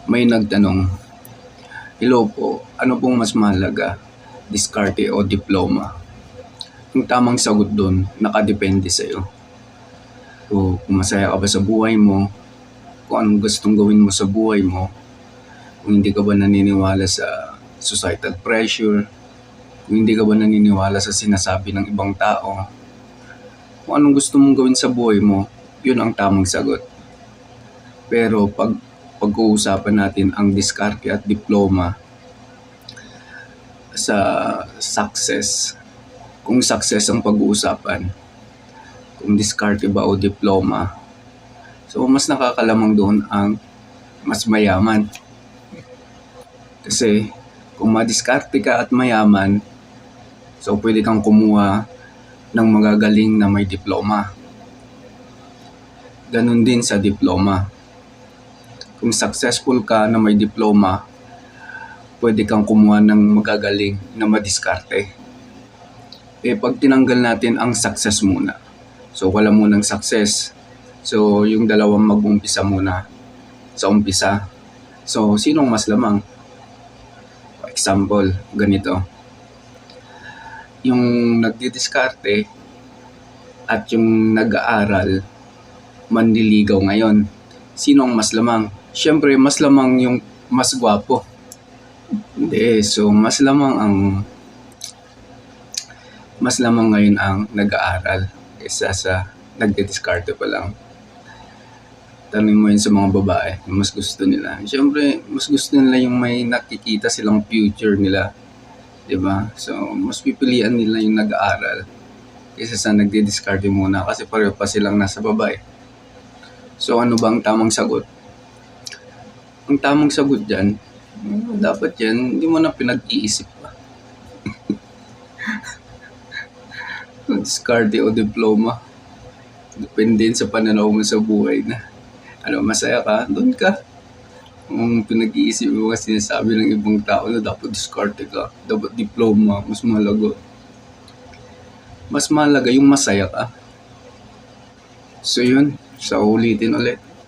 May nagtanong, "Hello po, ano pong mas mahalaga, diskarte o diploma?" Yung tamang sagot dun, nakadepende sa'yo. Kung masaya ka ba sa buhay mo, kung anong gustong gawin mo sa buhay mo, kung hindi ka ba naniniwala sa societal pressure, kung hindi ka ba naniniwala sa sinasabi ng ibang tao, kung anong gusto mong gawin sa buhay mo, yun ang tamang sagot. Pero pag-uusapan natin ang diskarte at diploma sa success, kung success ang pag-uusapan, kung diskarte ba o diploma, so mas nakakalamang doon ang mas mayaman. Kasi kung madiskarte ka at mayaman, so pwede kang kumuha ng magagaling na may diploma. Ganon din sa diploma. Kung successful ka na may diploma, pwede kang kumuha ng magagaling na madiskarte. Pag tinanggal natin ang success muna, so wala munang success, so yung dalawang mag-umpisa muna sa umpisa. So sinong mas lamang? Example, ganito. Yung nagdidiskarte at yung nag-aaral, manliligaw ngayon, sino ang mas lamang? Siyempre, mas lamang yung mas gwapo. Hindi, so mas lamang ngayon ang nag-aaral kaysa sa nagdidiskarte pa lang. Tanungin mo yun sa mga babae, mas gusto nila. Siyempre, mas gusto nila yung may nakikita silang future nila. Diba? So, mas pipilian nila yung nag-aaral kaysa sa nagdidiskarte muna kasi pareho pa silang nasa babae. So, ano ba ang tamang sagot? Ang tamang sagot dyan, dapat yan, hindi mo na pinag-iisip pa. Diskarte o diploma, depende sa pananaw mo sa buhay na. Masaya ka, doon ka. Kung pinag-iisip mo kasi sinasabi ng ibang tao na dapat diskarte ka, dapat diploma, mas mahalaga. Mas mahalaga yung masaya ka. So yun, sa ulitin ulit.